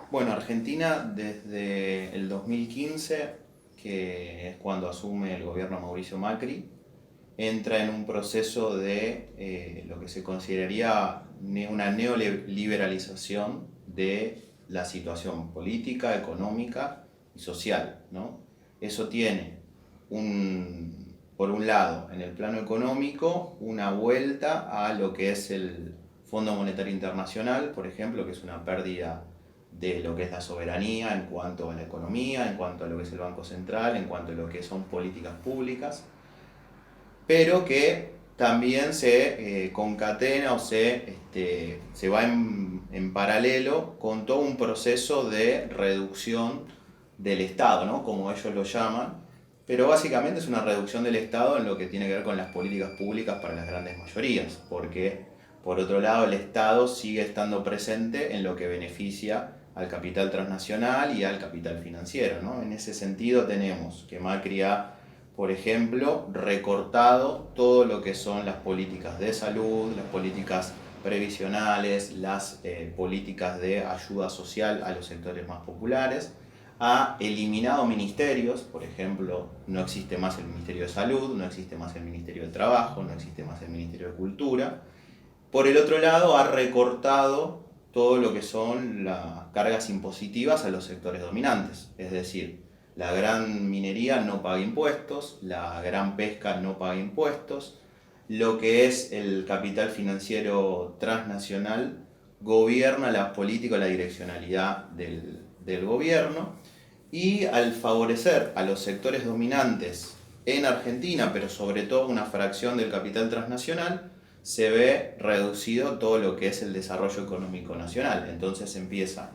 Bueno, Argentina desde el 2015, que es cuando asume el gobierno Mauricio Macri, entra en un proceso de lo que se consideraría una neoliberalización de la situación política, económica y social, ¿no? Eso tiene por un lado, en el plano económico, una vuelta a lo que es el Fondo Monetario Internacional, por ejemplo, que es una pérdida de lo que es la soberanía en cuanto a la economía, en cuanto a lo que es el Banco Central, en cuanto a lo que son políticas públicas, pero que también se concatena o se va en paralelo con todo un proceso de reducción del Estado, ¿no? Como ellos lo llaman, pero básicamente es una reducción del Estado en lo que tiene que ver con las políticas públicas para las grandes mayorías, porque por otro lado el Estado sigue estando presente en lo que beneficia al capital transnacional y al capital financiero, ¿no? En ese sentido tenemos que Macri ha, por ejemplo, recortado todo lo que son las políticas de salud, las políticas previsionales, las políticas de ayuda social a los sectores más populares, ha eliminado ministerios, por ejemplo, no existe más el Ministerio de Salud, no existe más el Ministerio de Trabajo, no existe más el Ministerio de Cultura. Por el otro lado, ha recortado todo lo que son las cargas impositivas a los sectores dominantes, es decir, la gran minería no paga impuestos, la gran pesca no paga impuestos, lo que es el capital financiero transnacional gobierna la política, la direccionalidad del gobierno, y al favorecer a los sectores dominantes en Argentina, pero sobre todo una fracción del capital transnacional, se ve reducido todo lo que es el desarrollo económico nacional. Entonces empieza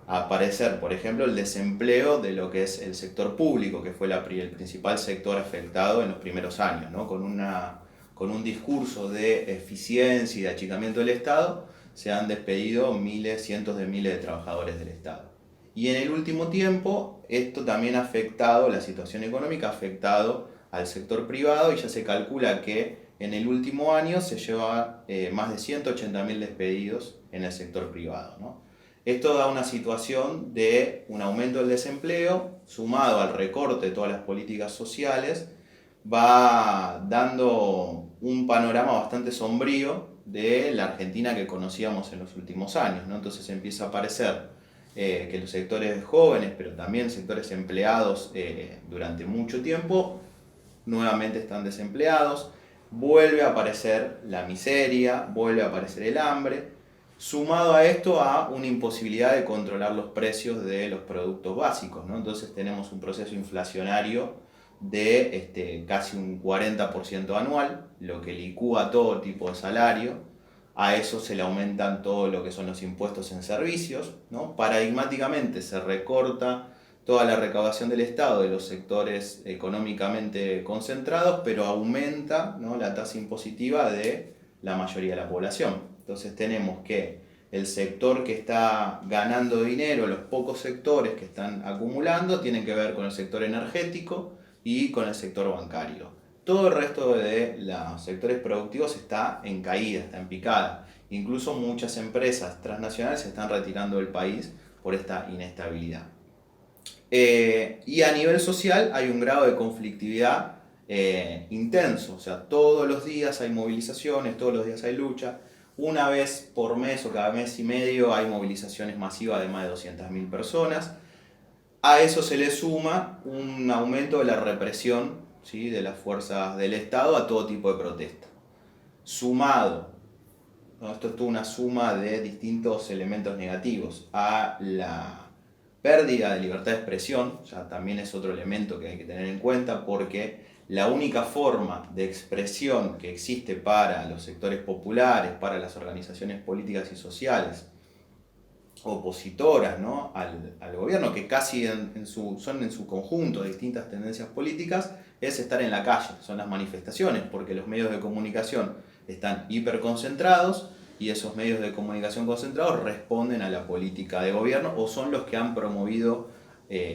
a aparecer, por ejemplo, el desempleo de lo que es el sector público, que fue el principal sector afectado en los primeros años, ¿no? Con un discurso de eficiencia y de achicamiento del Estado, se han despedido miles, cientos de miles de trabajadores del Estado. Y en el último tiempo, esto también ha afectado, la situación económica ha afectado al sector privado, y ya se calcula que en el último año se lleva más de 180.000 despedidos en el sector privado, ¿no? Esto da una situación de un aumento del desempleo, sumado al recorte de todas las políticas sociales, va dando un panorama bastante sombrío de la Argentina que conocíamos en los últimos años, ¿no? Entonces empieza a aparecer que los sectores jóvenes, pero también sectores empleados durante mucho tiempo, nuevamente están desempleados, vuelve a aparecer la miseria, vuelve a aparecer el hambre, sumado a esto a una imposibilidad de controlar los precios de los productos básicos, ¿no? Entonces tenemos un proceso inflacionario de casi un 40% anual, lo que licúa todo tipo de salario. A eso se le aumentan todo lo que son los impuestos en servicios, ¿no? Paradigmáticamente se recorta toda la recaudación del Estado de los sectores económicamente concentrados, pero aumenta, ¿no?, la tasa impositiva de la mayoría de la población. Entonces tenemos que el sector que está ganando dinero, los pocos sectores que están acumulando, tienen que ver con el sector energético y con el sector bancario. Todo el resto de los sectores productivos está en caída, está en picada. Incluso muchas empresas transnacionales se están retirando del país por esta inestabilidad. Y a nivel social hay un grado de conflictividad intenso, o sea, todos los días hay movilizaciones, todos los días hay lucha. Una vez por mes o cada mes y medio hay movilizaciones masivas de más de 200.000 personas. A eso se le suma un aumento de la represión, ¿sí?, de las fuerzas del Estado a todo tipo de protesta. Sumado, ¿no?, esto es toda una suma de distintos elementos negativos, a la pérdida de libertad de expresión, ya también es otro elemento que hay que tener en cuenta, porque la única forma de expresión que existe para los sectores populares, para las organizaciones políticas y sociales opositoras, ¿no?, al gobierno, que casi son en su conjunto distintas tendencias políticas, es estar en la calle, son las manifestaciones, porque los medios de comunicación están hiperconcentrados, y esos medios de comunicación concentrados responden a la política de gobierno o son los que han promovido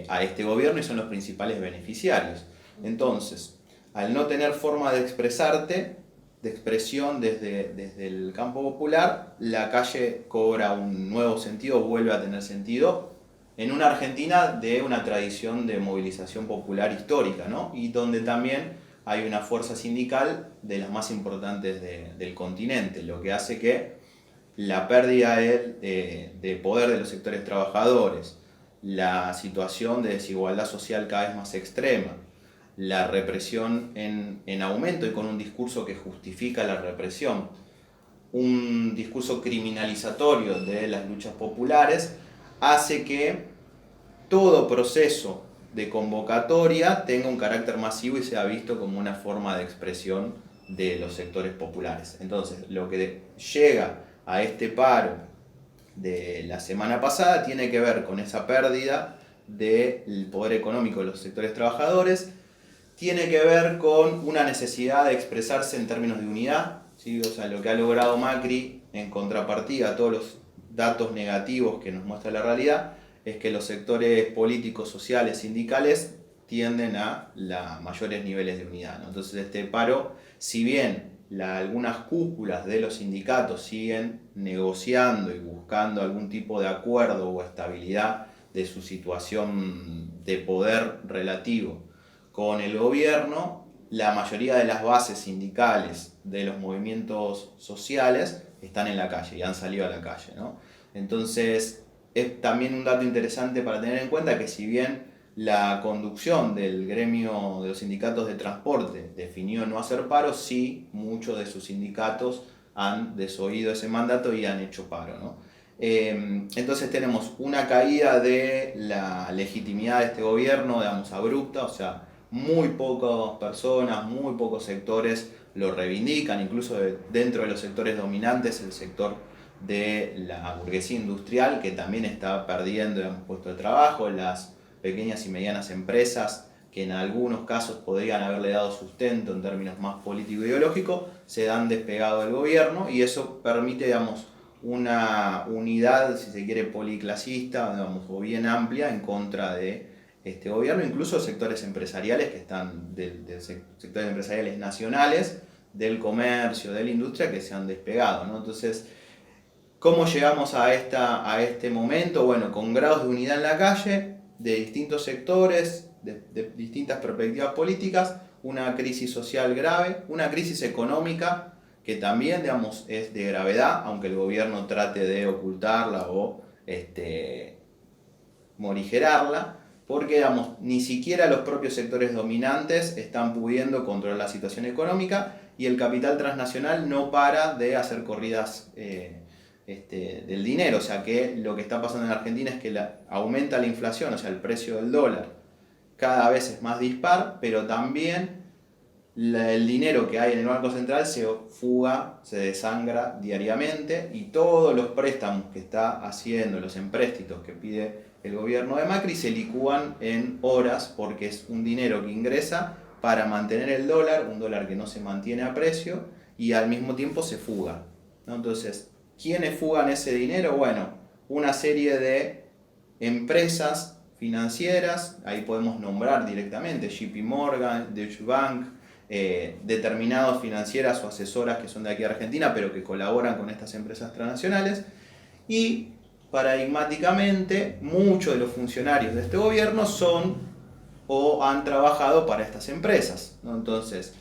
a este gobierno y son los principales beneficiarios. Entonces, al no tener forma de expresarte, de expresión desde el campo popular, la calle cobra un nuevo sentido, vuelve a tener sentido, en una Argentina de una tradición de movilización popular histórica, ¿no? Y donde también hay una fuerza sindical de las más importantes del continente, lo que hace que la pérdida de poder de los sectores trabajadores, la situación de desigualdad social cada vez más extrema, la represión en aumento y con un discurso que justifica la represión, un discurso criminalizatorio de las luchas populares, hace que todo proceso de convocatoria tenga un carácter masivo y sea visto como una forma de expresión de los sectores populares. Entonces, lo que llega a este paro de la semana pasada tiene que ver con esa pérdida del poder económico de los sectores trabajadores, tiene que ver con una necesidad de expresarse en términos de unidad, ¿sí? O sea, lo que ha logrado Macri en contrapartida a todos los datos negativos que nos muestra la realidad, es que los sectores políticos, sociales, sindicales tienden a mayores niveles de unidad, ¿no? Entonces este paro, si bien algunas cúpulas de los sindicatos siguen negociando y buscando algún tipo de acuerdo o estabilidad de su situación de poder relativo con el gobierno, la mayoría de las bases sindicales de los movimientos sociales están en la calle y han salido a la calle, ¿no? Entonces, es también un dato interesante para tener en cuenta que si bien la conducción del gremio de los sindicatos de transporte definió no hacer paro, sí muchos de sus sindicatos han desoído ese mandato y han hecho paro, ¿no? Entonces tenemos una caída de la legitimidad de este gobierno, digamos, abrupta, o sea, muy pocas personas, muy pocos sectores lo reivindican, incluso dentro de los sectores dominantes, el sector de la burguesía industrial, que también está perdiendo, digamos, puestos de trabajo, las pequeñas y medianas empresas, que en algunos casos podrían haberle dado sustento en términos más político-ideológicos, se han despegado del gobierno y eso permite, digamos, una unidad, si se quiere, policlasista, digamos, o bien amplia en contra de este gobierno, incluso sectores empresariales que están, sectores empresariales nacionales, del comercio, de la industria, que se han despegado, ¿no? Entonces, ¿cómo llegamos a este momento? Bueno, con grados de unidad en la calle, de distintos sectores, de distintas perspectivas políticas, una crisis social grave, una crisis económica que también, digamos, es de gravedad, aunque el gobierno trate de ocultarla o morigerarla, porque, digamos, ni siquiera los propios sectores dominantes están pudiendo controlar la situación económica y el capital transnacional no para de hacer corridas del dinero. O sea que lo que está pasando en Argentina es que aumenta la inflación, o sea, el precio del dólar cada vez es más dispar, pero también el dinero que hay en el Banco Central se fuga, se desangra diariamente y todos los préstamos que está haciendo, los empréstitos que pide el gobierno de Macri se licúan en horas porque es un dinero que ingresa para mantener el dólar, un dólar que no se mantiene a precio y al mismo tiempo se fuga, ¿no? Entonces, ¿quiénes fugan ese dinero? Bueno, una serie de empresas financieras, ahí podemos nombrar directamente JP Morgan, Deutsche Bank, determinadas financieras o asesoras que son de aquí a Argentina, pero que colaboran con estas empresas transnacionales. Y paradigmáticamente, muchos de los funcionarios de este gobierno son o han trabajado para estas empresas, ¿no? Entonces,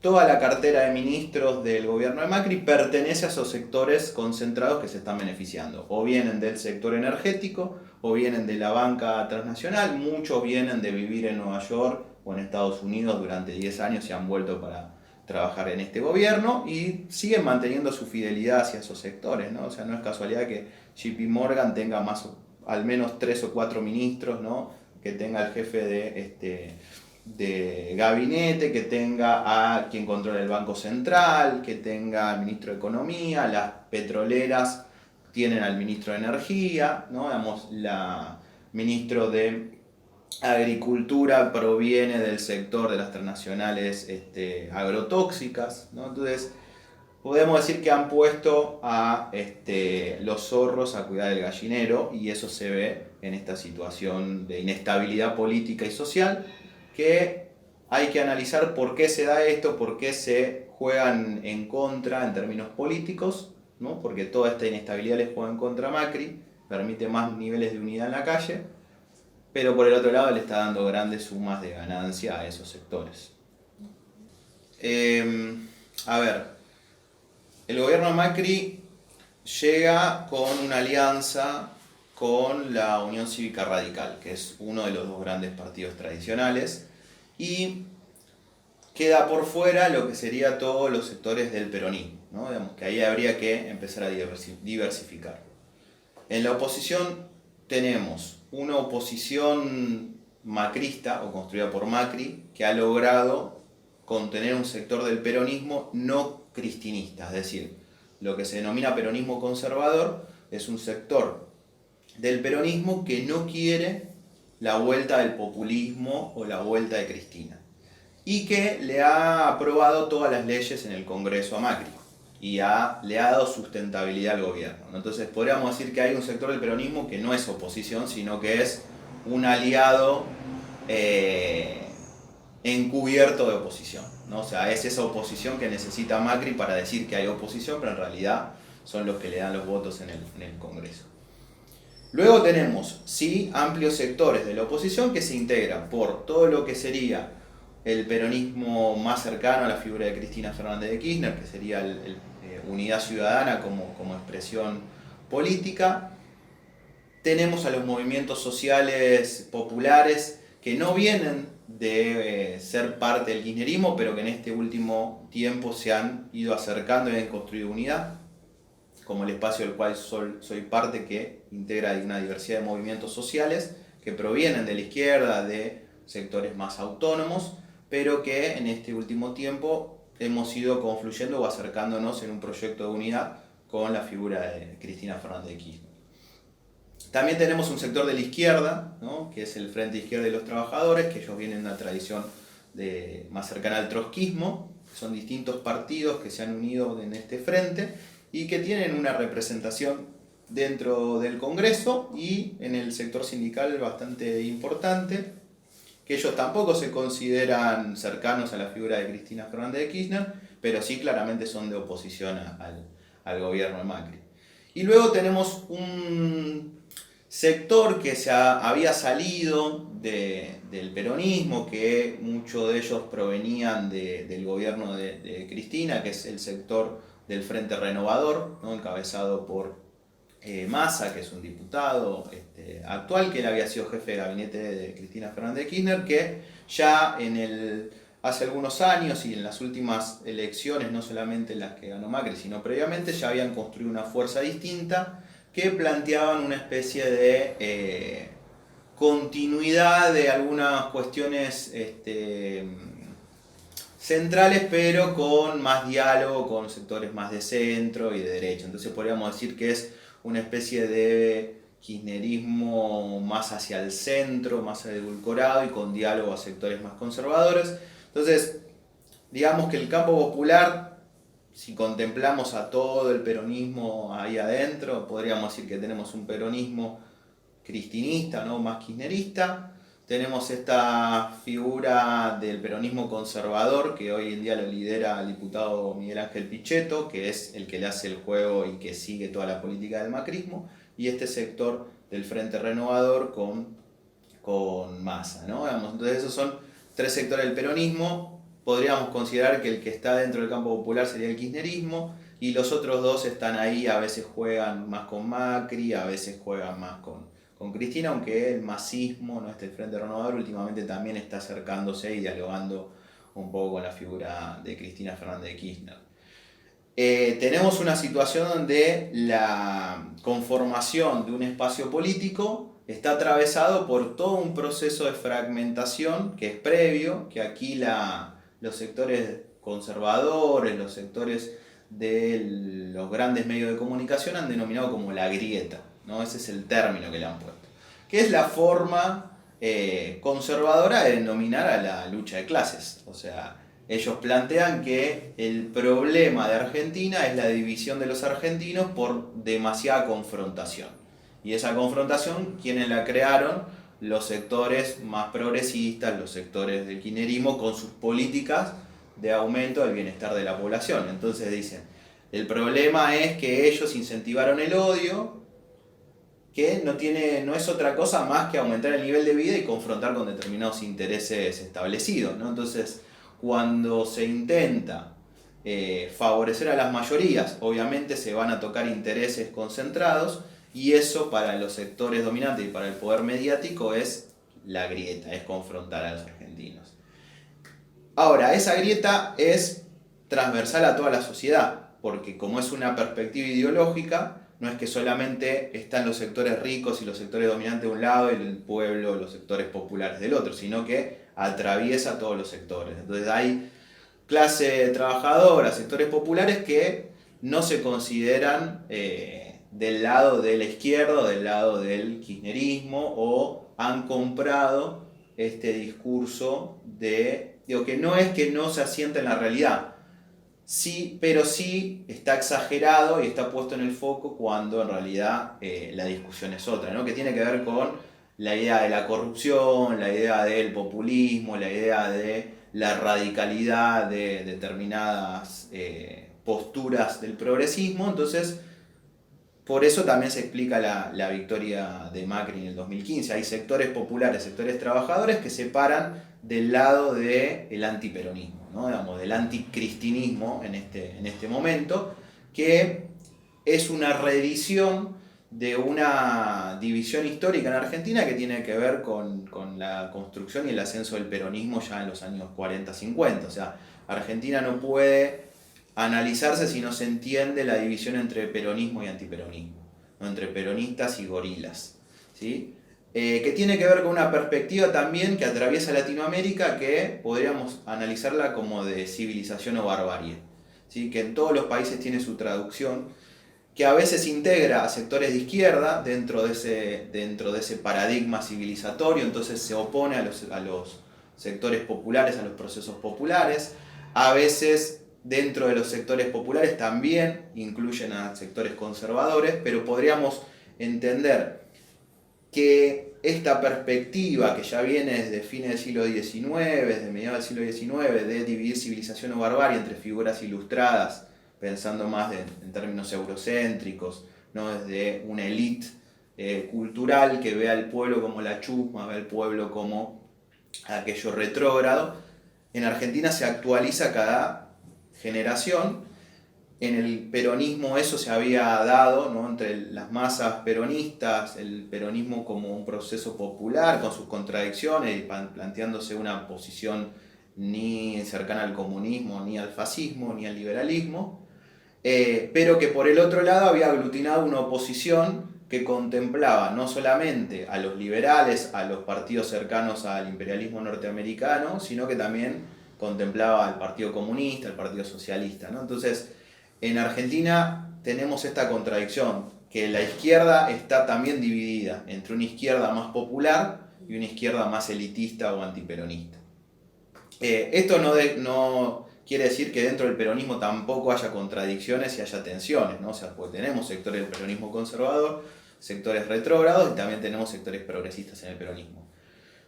toda la cartera de ministros del gobierno de Macri pertenece a esos sectores concentrados que se están beneficiando. O vienen del sector energético, o vienen de la banca transnacional, muchos vienen de vivir en Nueva York o en Estados Unidos durante 10 años y han vuelto para trabajar en este gobierno y siguen manteniendo su fidelidad hacia esos sectores, ¿no? O sea, no es casualidad que JP Morgan tenga al menos 3 o 4 ministros, ¿no? Que tenga el jefe de gabinete, que tenga a quien controla el Banco Central, que tenga al ministro de Economía, las petroleras tienen al ministro de Energía, ¿no? Digamos, la ministro de Agricultura proviene del sector de las transnacionales agrotóxicas, ¿no? Entonces, podemos decir que han puesto a los zorros a cuidar del gallinero y eso se ve en esta situación de inestabilidad política y social que hay que analizar por qué se da esto, por qué se juegan en contra en términos políticos, ¿no? Porque toda esta inestabilidad les juega en contra a Macri, permite más niveles de unidad en la calle, pero por el otro lado le está dando grandes sumas de ganancia a esos sectores. A ver, el gobierno de Macri llega con una alianza con la Unión Cívica Radical, que es uno de los dos grandes partidos tradicionales, y queda por fuera lo que sería todos los sectores del peronismo, ¿no? Digamos que ahí habría que empezar a diversificar. En la oposición tenemos una oposición macrista o construida por Macri que ha logrado contener un sector del peronismo no cristinista, es decir, lo que se denomina peronismo conservador es un sector del peronismo que no quiere la vuelta del populismo o la vuelta de Cristina y que le ha aprobado todas las leyes en el Congreso a Macri y le ha dado sustentabilidad al gobierno. Entonces podríamos decir que hay un sector del peronismo que no es oposición, sino que es un aliado encubierto de oposición, ¿no? O sea, es esa oposición que necesita Macri para decir que hay oposición, pero en realidad son los que le dan los votos en el Congreso. Luego tenemos, sí, amplios sectores de la oposición que se integran por todo lo que sería el peronismo más cercano a la figura de Cristina Fernández de Kirchner, que sería Unidad Ciudadana como expresión política. Tenemos a los movimientos sociales populares que no vienen de ser parte del kirchnerismo, pero que en este último tiempo se han ido acercando y han construido unidad, como el espacio del cual soy parte, que integra una diversidad de movimientos sociales que provienen de la izquierda, de sectores más autónomos, pero que en este último tiempo hemos ido confluyendo o acercándonos en un proyecto de unidad con la figura de Cristina Fernández de Kirchner. También tenemos un sector de la izquierda, ¿no? Que es el Frente Izquierda de los Trabajadores, que ellos vienen de una tradición más cercana al trotskismo, son distintos partidos que se han unido en este frente y que tienen una representación dentro del Congreso y en el sector sindical bastante importante, que ellos tampoco se consideran cercanos a la figura de Cristina Fernández de Kirchner, pero sí claramente son de oposición al gobierno de Macri. Y luego tenemos un sector que había salido del peronismo, que muchos de ellos provenían del gobierno de Cristina, que es el sector del Frente Renovador, ¿no? Encabezado por Massa, que es un diputado actual, que él había sido jefe de gabinete de Cristina Fernández de Kirchner, que ya hace algunos años y en las últimas elecciones, no solamente las que ganó Macri, sino previamente, ya habían construido una fuerza distinta que planteaban una especie de continuidad de algunas cuestiones centrales, pero con más diálogo con sectores más de centro y de derecha. Entonces podríamos decir que es una especie de kirchnerismo más hacia el centro, más edulcorado y con diálogo a sectores más conservadores. Entonces, digamos que el campo popular, si contemplamos a todo el peronismo ahí adentro, podríamos decir que tenemos un peronismo cristinista, ¿no? Más kirchnerista. Tenemos esta figura del peronismo conservador que hoy en día lo lidera el diputado Miguel Ángel Pichetto, que es el que le hace el juego y que sigue toda la política del macrismo, y este sector del Frente Renovador con Massa, ¿no? Entonces esos son tres sectores del peronismo. Podríamos considerar que el que está dentro del campo popular sería el kirchnerismo, y los otros dos están ahí, a veces juegan más con Macri, a veces juegan más con Cristina, aunque el masismo, ¿no? Este Frente Renovador últimamente también está acercándose y dialogando un poco con la figura de Cristina Fernández de Kirchner. Tenemos una situación donde la conformación de un espacio político está atravesado por todo un proceso de fragmentación que es previo, que aquí los sectores conservadores, los sectores de los grandes medios de comunicación han denominado como la grieta, ¿no? Ese es el término que le han puesto, que es la forma conservadora de denominar a la lucha de clases. O sea, ellos plantean que el problema de Argentina es la división de los argentinos por demasiada confrontación. Y esa confrontación, ¿quiénes la crearon? los sectores más progresistas, los sectores del kirchnerismo, con sus políticas de aumento del bienestar de la población. Entonces dicen, el problema es que ellos incentivaron el odio, que no es otra cosa más que aumentar el nivel de vida y confrontar con determinados intereses establecidos, ¿no? Entonces, cuando se intenta favorecer a las mayorías, obviamente se van a tocar intereses concentrados, y eso para los sectores dominantes y para el poder mediático es la grieta, es confrontar a los argentinos. Ahora, esa grieta es transversal a toda la sociedad, porque como es una perspectiva ideológica, no es que solamente están los sectores ricos y los sectores dominantes de un lado y el pueblo, los sectores populares del otro, sino que atraviesa todos los sectores. Entonces hay clase trabajadora, sectores populares que no se consideran del lado de la izquierda o del lado del kirchnerismo, o han comprado este discurso de, digo, que no es que no se asienta en la realidad, sí, pero sí está exagerado y está puesto en el foco cuando en realidad la discusión es otra, ¿no? Que tiene que ver con la idea de la corrupción, la idea del populismo, la idea de la radicalidad de determinadas posturas del progresismo. Entonces, por eso también se explica la victoria de Macri en el 2015. Hay sectores populares, sectores trabajadores que se paran del lado del antiperonismo, ¿no? Digamos, del anticristinismo en este momento, que es una reedición de una división histórica en Argentina que tiene que ver con la construcción y el ascenso del peronismo ya en los años 40-50. O sea, Argentina no puede analizarse si no se entiende la división entre peronismo y antiperonismo, ¿no? Entre peronistas y gorilas, ¿sí? Que tiene que ver con una perspectiva también que atraviesa Latinoamérica, que podríamos analizarla como de civilización o barbarie, ¿sí? Que en todos los países tiene su traducción, que a veces integra a sectores de izquierda dentro de ese paradigma civilizatorio, entonces se opone a los sectores populares, a los procesos populares. A veces dentro de los sectores populares también incluyen a sectores conservadores, pero podríamos entender que esta perspectiva que ya viene desde fines del siglo XIX, desde mediados del siglo XIX, de dividir civilización o barbarie entre figuras ilustradas, pensando más en términos eurocéntricos, ¿no? Desde una élite cultural que ve al pueblo como la chusma, ve al pueblo como aquello retrógrado. En Argentina se actualiza cada generación. En el peronismo eso se había dado, ¿no? Entre las masas peronistas, el peronismo como un proceso popular con sus contradicciones y planteándose una posición ni cercana al comunismo, ni al fascismo, ni al liberalismo, pero que por el otro lado había aglutinado una oposición que contemplaba no solamente a los liberales, a los partidos cercanos al imperialismo norteamericano, sino que también contemplaba al Partido Comunista, al Partido Socialista, ¿no? Entonces, en Argentina tenemos esta contradicción, que la izquierda está también dividida entre una izquierda más popular y una izquierda más elitista o antiperonista. Esto no quiere decir que dentro del peronismo tampoco haya contradicciones y haya tensiones, ¿no? O sea, pues tenemos sectores del peronismo conservador, sectores retrógrados, y también tenemos sectores progresistas en el peronismo.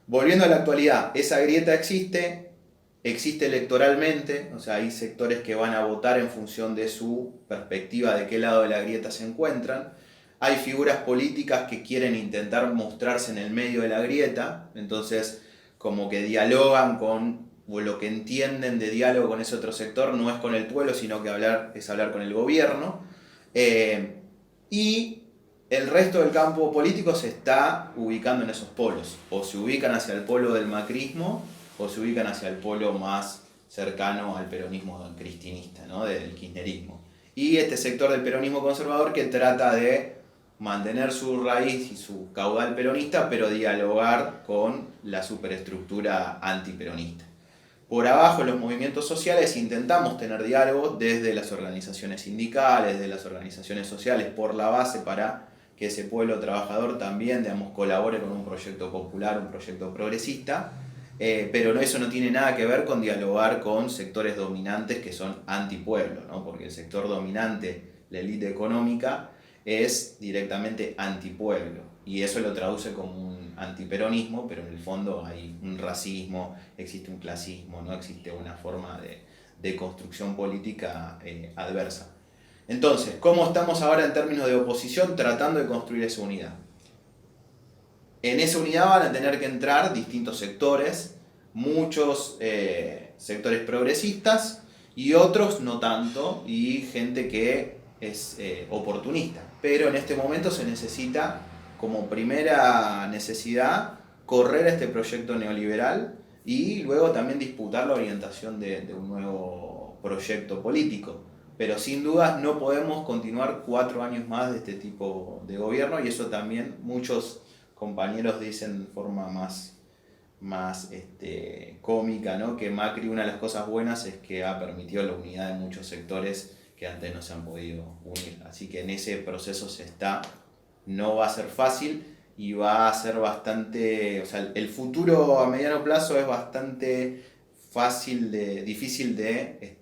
Volviendo a la actualidad, esa grieta existe electoralmente, o sea, hay sectores que van a votar en función de su perspectiva de qué lado de la grieta se encuentran. Hay figuras políticas que quieren intentar mostrarse en el medio de la grieta, entonces como que dialogan con, o lo que entienden de diálogo con ese otro sector no es con el pueblo, sino que es hablar con el gobierno. Y el resto del campo político se está ubicando en esos polos, o se ubican hacia el polo del macrismo, o se ubican hacia el polo más cercano al peronismo cristinista, ¿no? Del kirchnerismo. Y este sector del peronismo conservador que trata de mantener su raíz y su caudal peronista, pero dialogar con la superestructura antiperonista. Por abajo, en los movimientos sociales, intentamos tener diálogos desde las organizaciones sindicales, desde las organizaciones sociales, por la base, para que ese pueblo trabajador también, digamos, colabore con un proyecto popular, un proyecto progresista. Pero eso no tiene nada que ver con dialogar con sectores dominantes que son antipueblo, ¿no? Porque el sector dominante, la élite económica, es directamente antipueblo. y eso lo traduce como un antiperonismo, pero en el fondo hay un racismo, existe un clasismo, no existe una forma de construcción política adversa. Entonces, ¿cómo estamos ahora en términos de oposición tratando de construir esa unidad? En esa unidad van a tener que entrar distintos sectores, muchos sectores progresistas y otros no tanto, y gente que es oportunista. Pero en este momento se necesita, como primera necesidad, correr este proyecto neoliberal y luego también disputar la orientación de un nuevo proyecto político. Pero sin dudas no podemos continuar 4 años más de este tipo de gobierno, y eso también muchos compañeros dicen de forma más cómica, ¿no? Que Macri, una de las cosas buenas es que ha permitido la unidad de muchos sectores que antes no se han podido unir. Así que en ese proceso se está, no va a ser fácil y va a ser bastante, o sea, el futuro a mediano plazo es bastante difícil de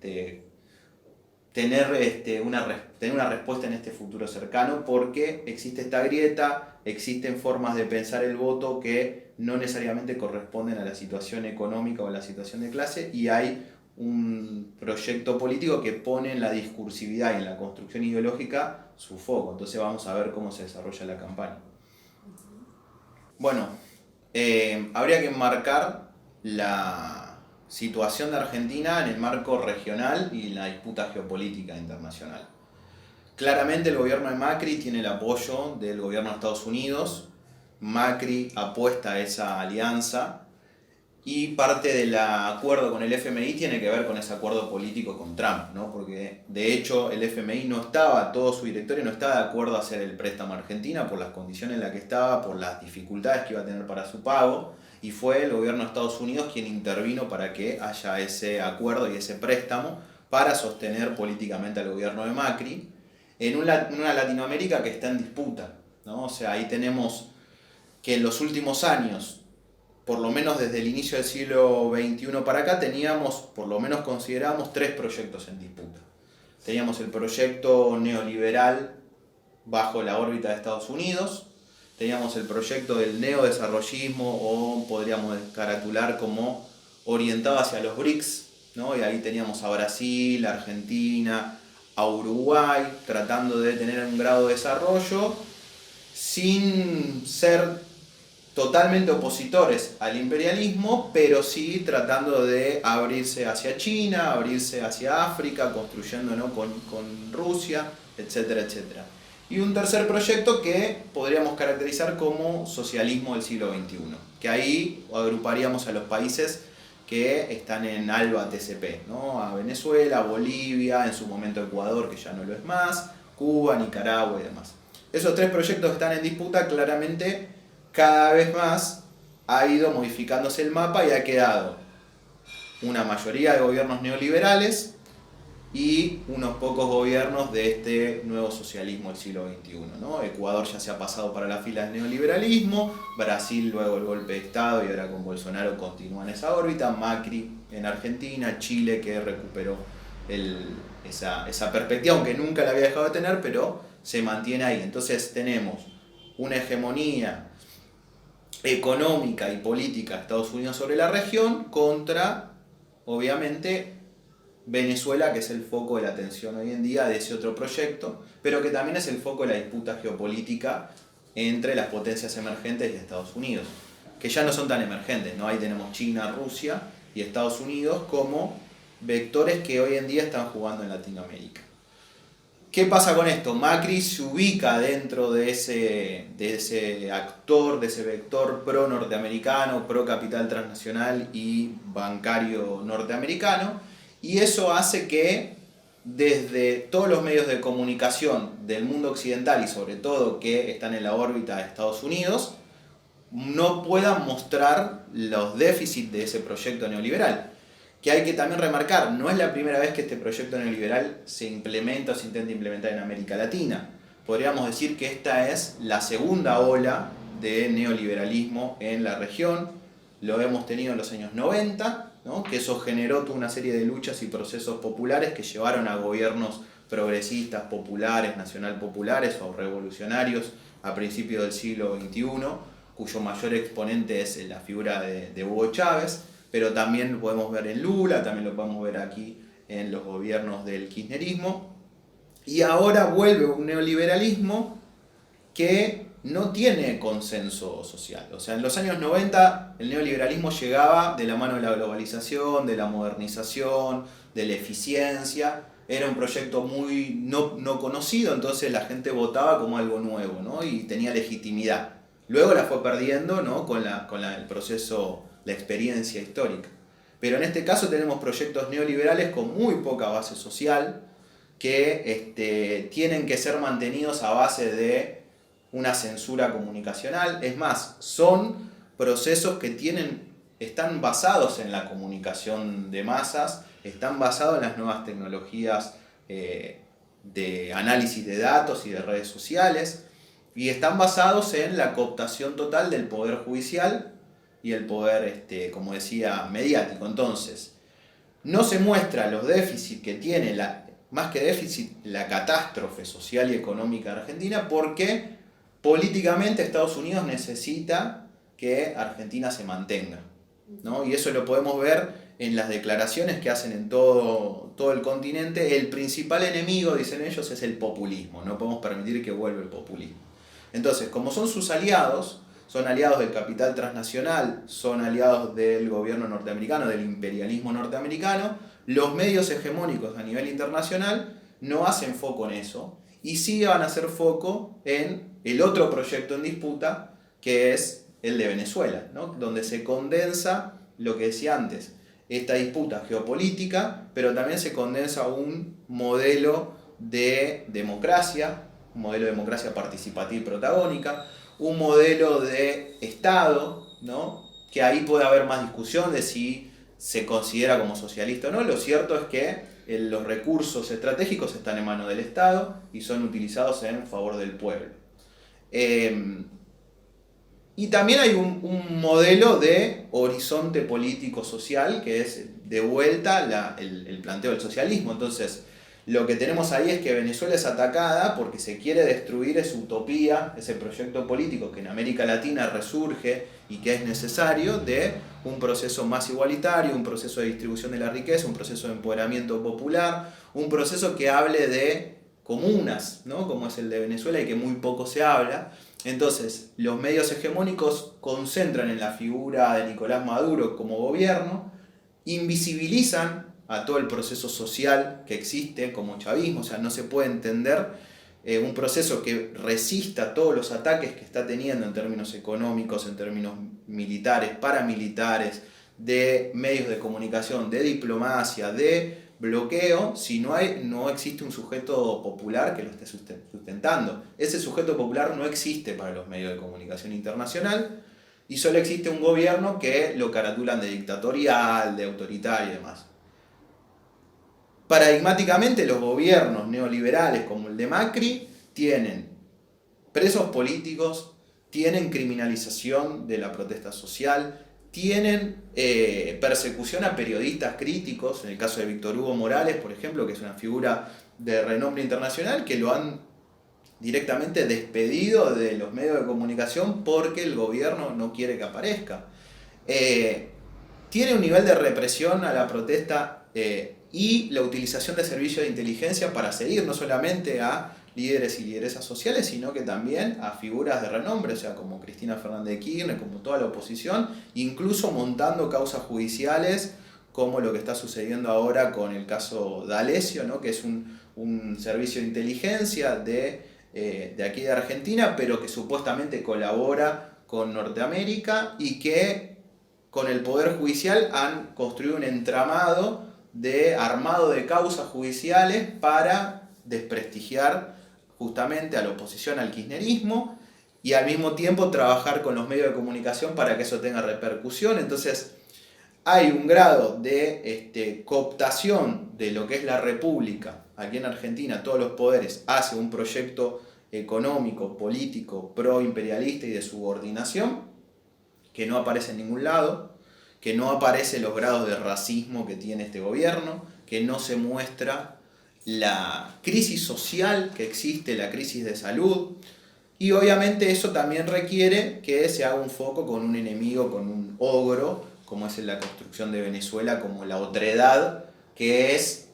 tener una respuesta en este futuro cercano, porque existe esta grieta, existen formas de pensar el voto que no necesariamente corresponden a la situación económica o a la situación de clase, y hay un proyecto político que pone en la discursividad y en la construcción ideológica su foco. Entonces vamos a ver cómo se desarrolla la campaña. Bueno, habría que enmarcar la situación de Argentina en el marco regional y en la disputa geopolítica internacional. Claramente el gobierno de Macri tiene el apoyo del gobierno de Estados Unidos. Macri apuesta a esa alianza y parte del acuerdo con el FMI tiene que ver con ese acuerdo político con Trump, ¿no? Porque de hecho el FMI no estaba, todo su directorio no estaba de acuerdo a hacer el préstamo a Argentina por las condiciones en las que estaba, por las dificultades que iba a tener para su pago, y fue el gobierno de Estados Unidos quien intervino para que haya ese acuerdo y ese préstamo para sostener políticamente al gobierno de Macri en una Latinoamérica que está en disputa, ¿no? O sea, ahí tenemos que en los últimos años, por lo menos desde el inicio del siglo XXI para acá, teníamos, por lo menos considerábamos, 3 proyectos en disputa. Teníamos el proyecto neoliberal bajo la órbita de Estados Unidos, teníamos el proyecto del neodesarrollismo, o podríamos caratular como orientado hacia los BRICS, ¿no? Y ahí teníamos a Brasil, a Argentina, a Uruguay, tratando de tener un grado de desarrollo sin ser totalmente opositores al imperialismo, pero sí tratando de abrirse hacia China, abrirse hacia África, construyendo, ¿no?, con Rusia, etcétera, etcétera. Y un tercer proyecto que podríamos caracterizar como socialismo del siglo XXI, que ahí agruparíamos a los países que están en ALBA TCP, ¿no? A Venezuela, Bolivia, en su momento Ecuador, que ya no lo es más, Cuba, Nicaragua y demás. Esos 3 proyectos están en disputa. Claramente cada vez más ha ido modificándose el mapa y ha quedado una mayoría de gobiernos neoliberales y unos pocos gobiernos de este nuevo socialismo del siglo XXI, ¿no? Ecuador ya se ha pasado para la fila del neoliberalismo, Brasil luego el golpe de Estado y ahora con Bolsonaro continúa en esa órbita, Macri en Argentina, Chile que recuperó esa perspectiva, aunque nunca la había dejado de tener, pero se mantiene ahí. Entonces tenemos una hegemonía económica y política de Estados Unidos sobre la región contra, obviamente, Venezuela, que es el foco de la atención hoy en día de ese otro proyecto, pero que también es el foco de la disputa geopolítica entre las potencias emergentes y Estados Unidos, que ya no son tan emergentes, ¿no? Ahí tenemos China, Rusia y Estados Unidos como vectores que hoy en día están jugando en Latinoamérica. ¿Qué pasa con esto? Macri se ubica dentro de ese actor, de ese vector pro-norteamericano, pro-capital transnacional y bancario norteamericano, y eso hace que desde todos los medios de comunicación del mundo occidental y sobre todo que están en la órbita de Estados Unidos, no puedan mostrar los déficits de ese proyecto neoliberal. Que hay que también remarcar, no es la primera vez que este proyecto neoliberal se implementa o se intenta implementar en América Latina. Podríamos decir que esta es la segunda ola de neoliberalismo en la región. Lo hemos tenido en los años 90, ¿no? Que eso generó toda una serie de luchas y procesos populares que llevaron a gobiernos progresistas, populares, nacional populares o revolucionarios a principios del siglo XXI, cuyo mayor exponente es la figura de Hugo Chávez, pero también lo podemos ver en Lula, también lo podemos ver aquí en los gobiernos del kirchnerismo. Y ahora vuelve un neoliberalismo que no tiene consenso social. O sea, en los años 90 el neoliberalismo llegaba de la mano de la globalización, de la modernización, de la eficiencia. Era un proyecto muy no conocido, entonces la gente votaba como algo nuevo, ¿no? Y tenía legitimidad. Luego la fue perdiendo, ¿no? con el proceso, la experiencia histórica. Pero en este caso tenemos proyectos neoliberales con muy poca base social, que tienen que ser mantenidos a base de una censura comunicacional. Es más, son procesos que están basados en la comunicación de masas, están basados en las nuevas tecnologías de análisis de datos y de redes sociales, y están basados en la cooptación total del poder judicial y el poder, como decía, mediático. Entonces, no se muestra los déficits que tiene, más que déficit, la catástrofe social y económica de Argentina, porque políticamente Estados Unidos necesita que Argentina se mantenga, ¿no? Y eso lo podemos ver en las declaraciones que hacen en todo el continente. El principal enemigo, dicen ellos, es el populismo. No podemos permitir que vuelva el populismo. Entonces, como son sus aliados, son aliados del capital transnacional, son aliados del gobierno norteamericano, del imperialismo norteamericano, los medios hegemónicos a nivel internacional no hacen foco en eso, y sí van a hacer foco en el otro proyecto en disputa, que es el de Venezuela, ¿no? Donde se condensa lo que decía antes, esta disputa geopolítica, pero también se condensa un modelo de democracia, un modelo de democracia participativa y protagónica, un modelo de Estado, ¿no? Que ahí puede haber más discusión de si se considera como socialista o no. Lo cierto es que los recursos estratégicos están en manos del Estado y son utilizados en favor del pueblo. Y también hay un modelo de horizonte político-social que es de vuelta el planteo del socialismo. Entonces, lo que tenemos ahí es que Venezuela es atacada porque se quiere destruir esa utopía, ese proyecto político que en América Latina resurge y que es necesario, de un proceso más igualitario, un proceso de distribución de la riqueza, un proceso de empoderamiento popular, un proceso que hable de comunas, ¿no? Como es el de Venezuela y que muy poco se habla. Entonces, los medios hegemónicos concentran en la figura de Nicolás Maduro como gobierno, invisibilizan a todo el proceso social que existe como chavismo. O sea, no se puede entender un proceso que resista todos los ataques que está teniendo en términos económicos, en términos militares, paramilitares, de medios de comunicación, de diplomacia, de bloqueo, si no existe un sujeto popular que lo esté sustentando. Ese sujeto popular no existe para los medios de comunicación internacional y solo existe un gobierno que lo caratulan de dictatorial, de autoritario y demás. Paradigmáticamente, los gobiernos neoliberales como el de Macri tienen presos políticos, tienen criminalización de la protesta social, tienen persecución a periodistas críticos, en el caso de Víctor Hugo Morales, por ejemplo, que es una figura de renombre internacional, que lo han directamente despedido de los medios de comunicación porque el gobierno no quiere que aparezca. Tiene un nivel de represión a la protesta y la utilización de servicios de inteligencia para seguir no solamente a líderes y lideresas sociales, sino que también a figuras de renombre, o sea, como Cristina Fernández de Kirchner, como toda la oposición, incluso montando causas judiciales, como lo que está sucediendo ahora con el caso D'Alessio, ¿no? Que es un servicio de inteligencia de aquí de Argentina, pero que supuestamente colabora con Norteamérica y que con el Poder Judicial han construido un entramado de armado de causas judiciales para desprestigiar justamente a la oposición al kirchnerismo y al mismo tiempo trabajar con los medios de comunicación para que eso tenga repercusión. Entonces hay un grado de cooptación de lo que es la República aquí en Argentina, todos los poderes, hacia un proyecto económico, político, pro-imperialista y de subordinación, que no aparece en ningún lado, que no aparecen los grados de racismo que tiene este gobierno, que no se muestra la crisis social que existe, la crisis de salud, Y obviamente eso también requiere que se haga un foco con un enemigo, con un ogro, como es en la construcción de Venezuela, como la otredad, que es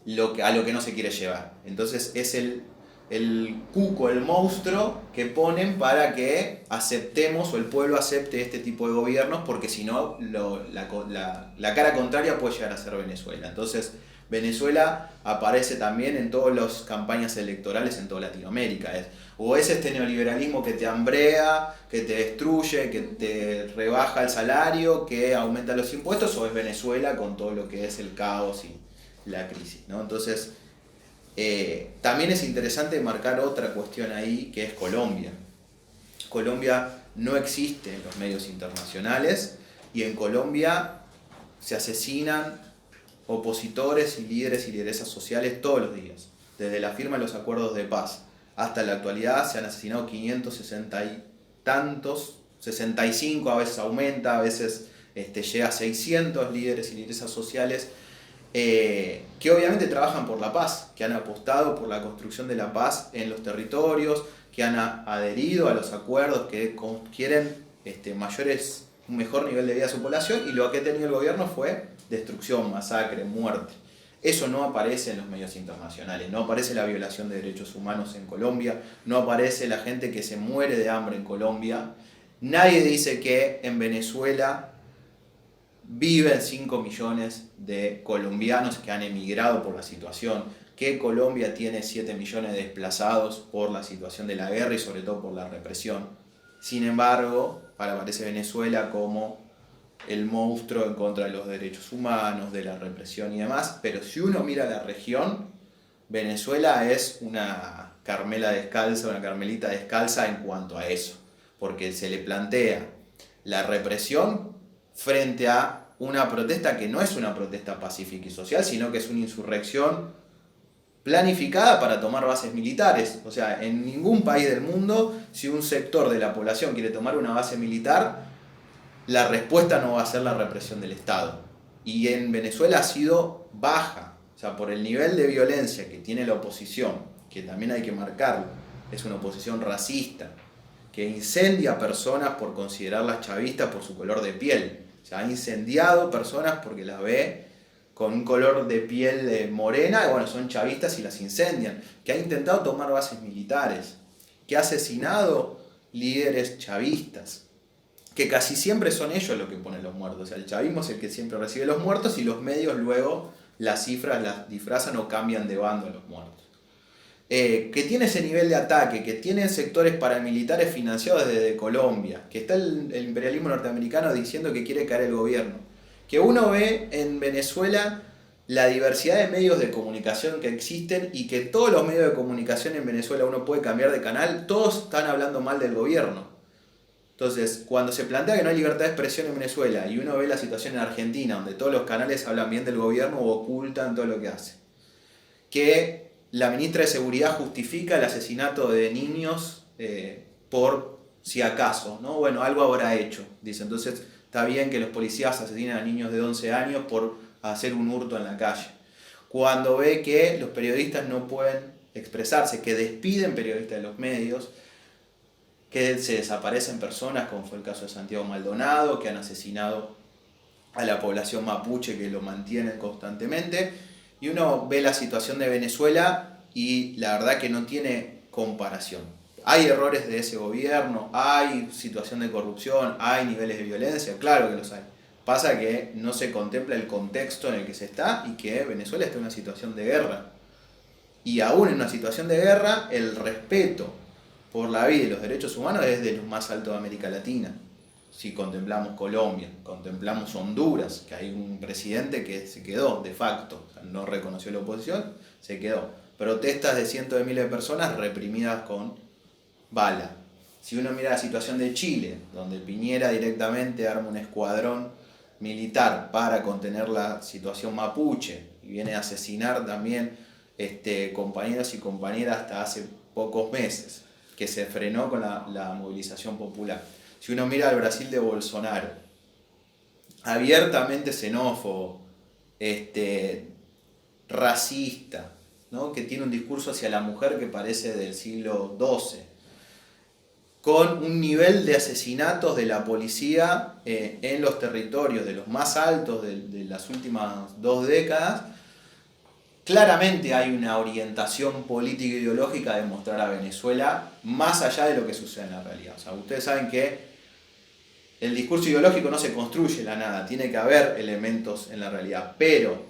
a lo que no se quiere llevar. Entonces es el cuco, el monstruo que ponen para que aceptemos o el pueblo acepte este tipo de gobiernos, porque si no, la cara contraria puede llegar a ser Venezuela. Entonces, Venezuela aparece también en todas las campañas electorales en toda Latinoamérica. O es este neoliberalismo que te hambrea, que te destruye, que te rebaja el salario, que aumenta los impuestos, o es Venezuela con todo lo que es el caos y la crisis, ¿no? Entonces, también es interesante marcar otra cuestión ahí, que es Colombia. Colombia no existe en los medios internacionales y en Colombia se asesinan opositores y líderes y lideresas sociales todos los días. Desde la firma de los acuerdos de paz hasta la actualidad se han asesinado 560 y tantos, 65, a veces aumenta, a veces llega a 600 líderes y lideresas sociales que obviamente trabajan por la paz, que han apostado por la construcción de la paz en los territorios, que han adherido a los acuerdos, que quieren un mejor nivel de vida a su población, y lo que ha tenido el gobierno fue destrucción, masacre, muerte. Eso no aparece en los medios internacionales, no aparece la violación de derechos humanos en Colombia, no aparece la gente que se muere de hambre en Colombia. Nadie dice que en Venezuela viven 5 millones de colombianos que han emigrado por la situación, que Colombia tiene 7 millones de desplazados por la situación de la guerra y sobre todo por la represión. Sin embargo, aparece Venezuela como el monstruo en contra de los derechos humanos, de la represión y demás, pero si uno mira la región, Venezuela es una Carmela descalza, una Carmelita descalza en cuanto a eso, porque se le plantea la represión frente a una protesta que no es una protesta pacífica y social, sino que es una insurrección planificada para tomar bases militares. O sea, en ningún país del mundo, si un sector de la población quiere tomar una base militar, la respuesta no va a ser la represión del Estado. Y en Venezuela ha sido baja, o sea, por el nivel de violencia que tiene la oposición, que también hay que marcarlo, es una oposición racista, que incendia a personas por considerarlas chavistas por su color de piel. O sea, ha incendiado personas porque las ve con un color de piel morena, y bueno, son chavistas y las incendian. Que ha intentado tomar bases militares, que ha asesinado líderes chavistas, que casi siempre son ellos los que ponen los muertos. O sea, el chavismo es el que siempre recibe los muertos y los medios luego las cifras las disfrazan o cambian de bando a los muertos. Que tiene ese nivel de ataque, que tiene sectores paramilitares financiados desde Colombia, que está el imperialismo norteamericano diciendo que quiere caer el gobierno, que uno ve en Venezuela la diversidad de medios de comunicación que existen y que todos los medios de comunicación en Venezuela uno puede cambiar de canal, todos están hablando mal del gobierno. Entonces, cuando se plantea que no hay libertad de expresión en Venezuela y uno ve la situación en Argentina, donde todos los canales hablan bien del gobierno o ocultan todo lo que hace, que la ministra de Seguridad justifica el asesinato de niños por si acaso, ¿no? Bueno, algo habrá hecho, dice. Entonces, está bien que los policías asesinen a niños de 11 años por hacer un hurto en la calle. Cuando ve que los periodistas no pueden expresarse, que despiden periodistas de los medios, que se desaparecen personas, como fue el caso de Santiago Maldonado, que han asesinado a la población mapuche, que lo mantienen constantemente. Y uno ve la situación de Venezuela y la verdad que no tiene comparación. Hay errores de ese gobierno, hay situación de corrupción, hay niveles de violencia, claro que los hay. Pasa que no se contempla el contexto en el que se está y que Venezuela está en una situación de guerra. Y aún en una situación de guerra, el respeto por la vida y los derechos humanos es de los más altos de América Latina. Si contemplamos Colombia, contemplamos Honduras, que hay un presidente que se quedó de facto, o sea, no reconoció la oposición, se quedó. Protestas de cientos de miles de personas reprimidas con bala. Si uno mira la situación de Chile, donde Piñera directamente arma un escuadrón militar para contener la situación mapuche y viene a asesinar también compañeros y compañeras hasta hace pocos meses, que se frenó con la movilización popular. Si uno mira al Brasil de Bolsonaro, abiertamente xenófobo, racista, ¿no? Que tiene un discurso hacia la mujer que parece del siglo XII, con un nivel de asesinatos de la policía en los territorios de los más altos de las últimas 2 décadas. Claramente hay una orientación política e ideológica de mostrar a Venezuela más allá de lo que sucede en la realidad. O sea, ustedes saben que el discurso ideológico no se construye de la nada, tiene que haber elementos en la realidad, pero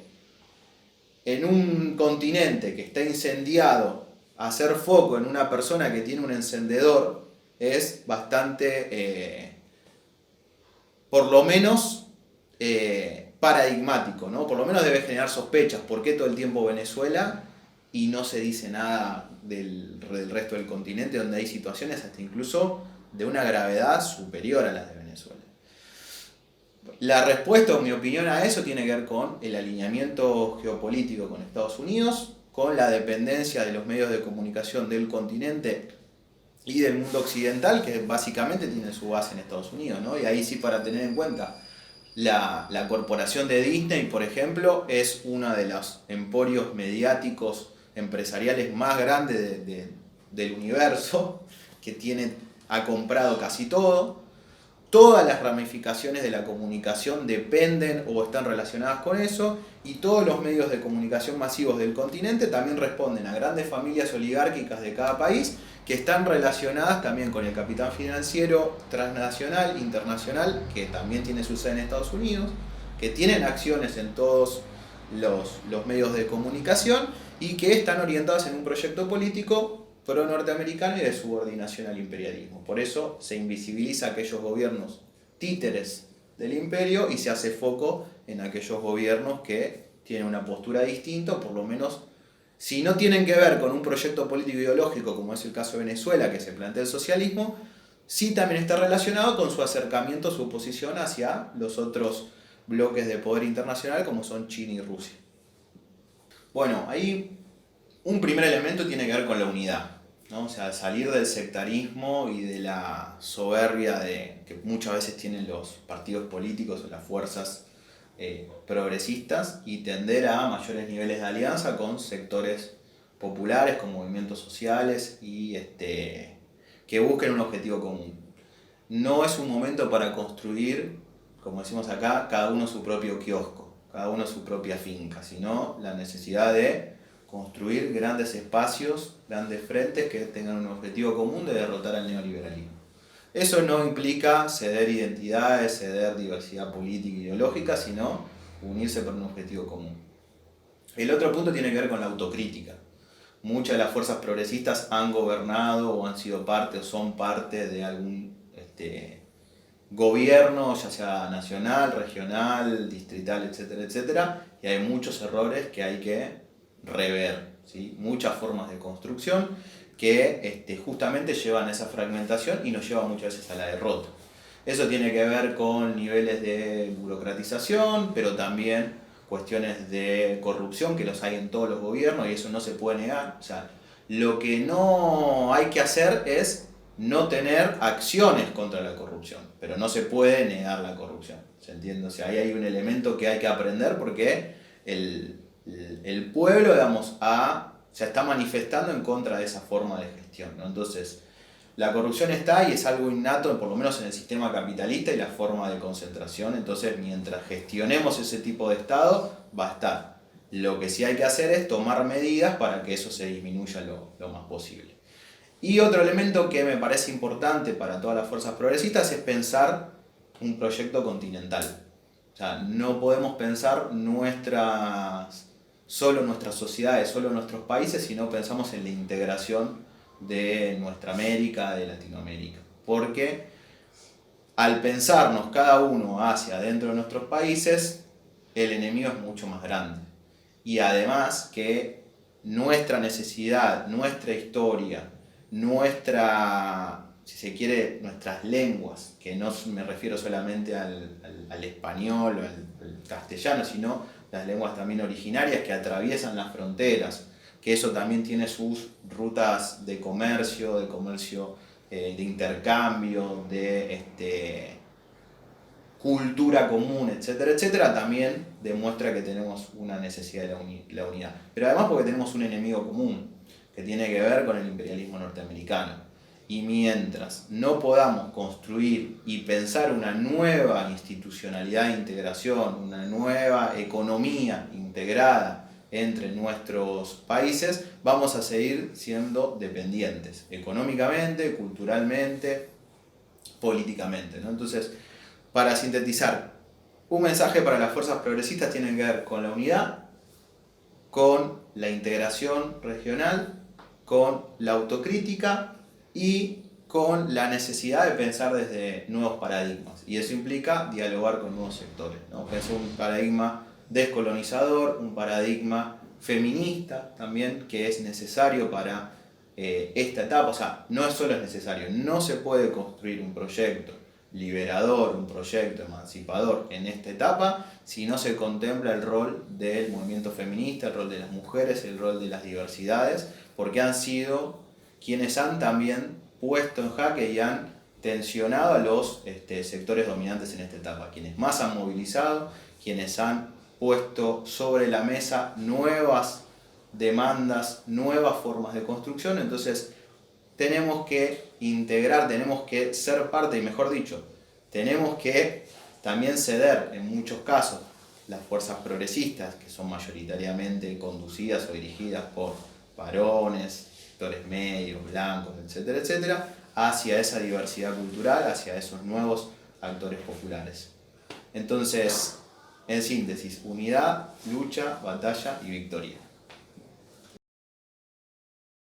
en un continente que está incendiado, hacer foco en una persona que tiene un encendedor es bastante, por lo menos, paradigmático, ¿no? Por lo menos debe generar sospechas. ¿Por qué todo el tiempo Venezuela y no se dice nada del resto del continente, donde hay situaciones hasta incluso de una gravedad superior a las de Venezuela? La respuesta, en mi opinión, a eso tiene que ver con el alineamiento geopolítico con Estados Unidos, con la dependencia de los medios de comunicación del continente y del mundo occidental, que básicamente tiene su base en Estados Unidos, ¿no? Y ahí sí, para tener en cuenta, la corporación de Disney, por ejemplo, es uno de los emporios mediáticos empresariales más grandes del universo, que ha comprado casi todo. Todas las ramificaciones de la comunicación dependen o están relacionadas con eso, y todos los medios de comunicación masivos del continente también responden a grandes familias oligárquicas de cada país, que están relacionadas también con el capital financiero transnacional, internacional, que también tiene su sede en Estados Unidos, que tienen acciones en todos los medios de comunicación y que están orientadas en un proyecto político pro-norteamericano y de subordinación al imperialismo. Por eso se invisibiliza a aquellos gobiernos títeres del imperio y se hace foco en aquellos gobiernos que tienen una postura distinta, por lo menos, si no tienen que ver con un proyecto político ideológico, como es el caso de Venezuela, que se plantea el socialismo, sí también está relacionado con su acercamiento, su oposición hacia los otros bloques de poder internacional, como son China y Rusia. Bueno, ahí un primer elemento tiene que ver con la unidad, ¿no? O sea, salir del sectarismo y de la soberbia que muchas veces tienen los partidos políticos o las fuerzas progresistas, y tender a mayores niveles de alianza con sectores populares, con movimientos sociales y que busquen un objetivo común. No es un momento para construir, como decimos acá, cada uno su propio kiosco, cada uno su propia finca, sino la necesidad de construir grandes espacios, grandes frentes que tengan un objetivo común de derrotar al neoliberalismo. Eso no implica ceder identidades, ceder diversidad política e ideológica, sino unirse por un objetivo común. El otro punto tiene que ver con la autocrítica. Muchas de las fuerzas progresistas han gobernado o han sido parte o son parte de algún gobierno, ya sea nacional, regional, distrital, etcétera, etcétera, y hay muchos errores que hay que rever, ¿sí? Muchas formas de construcción que justamente llevan a esa fragmentación y nos lleva muchas veces a la derrota. Eso tiene que ver con niveles de burocratización, pero también cuestiones de corrupción, que los hay en todos los gobiernos y eso no se puede negar. O sea, lo que no hay que hacer es no tener acciones contra la corrupción, pero no se puede negar la corrupción, ¿se entiende? O sea, ahí hay un elemento que hay que aprender, porque el pueblo, digamos, se está manifestando en contra de esa forma de gestión, ¿no? Entonces, la corrupción está y es algo innato, por lo menos en el sistema capitalista y la forma de concentración. Entonces, mientras gestionemos ese tipo de Estado, va a estar. Lo que sí hay que hacer es tomar medidas para que eso se disminuya lo más posible. Y otro elemento que me parece importante para todas las fuerzas progresistas es pensar un proyecto continental. O sea, no podemos pensar solo nuestras sociedades, solo nuestros países, sino pensamos en la integración de nuestra América, de Latinoamérica. Porque al pensarnos cada uno hacia adentro de nuestros países, el enemigo es mucho más grande. Y además que nuestra necesidad, nuestra historia, si se quiere, nuestras lenguas, que no me refiero solamente al español o al castellano, sino las lenguas también originarias que atraviesan las fronteras, que eso también tiene sus rutas de comercio, de intercambio, de cultura común, etcétera, etcétera, también demuestra que tenemos una necesidad de la unidad. Pero además porque tenemos un enemigo común, que tiene que ver con el imperialismo norteamericano. Y mientras no podamos construir y pensar una nueva institucionalidad de integración, una nueva economía integrada entre nuestros países, vamos a seguir siendo dependientes económicamente, culturalmente, políticamente, ¿no? Entonces, para sintetizar, un mensaje para las fuerzas progresistas tiene que ver con la unidad, con la integración regional, con la autocrítica y con la necesidad de pensar desde nuevos paradigmas. Y eso implica dialogar con nuevos sectores, ¿no? Es un paradigma descolonizador, un paradigma feminista también, que es necesario para esta etapa. O sea, no solo es necesario, no se puede construir un proyecto liberador, un proyecto emancipador en esta etapa si no se contempla el rol del movimiento feminista, el rol de las mujeres, el rol de las diversidades, porque han sido quienes han también puesto en jaque y han tensionado a los sectores dominantes en esta etapa, quienes más han movilizado, quienes han puesto sobre la mesa nuevas demandas, nuevas formas de construcción. Entonces tenemos que integrar, tenemos que ser parte, y mejor dicho, tenemos que también ceder en muchos casos las fuerzas progresistas, que son mayoritariamente conducidas o dirigidas por varones, sectores medios, blancos, etcétera, etcétera, hacia esa diversidad cultural, hacia esos nuevos actores populares. Entonces, en síntesis, unidad, lucha, batalla y victoria.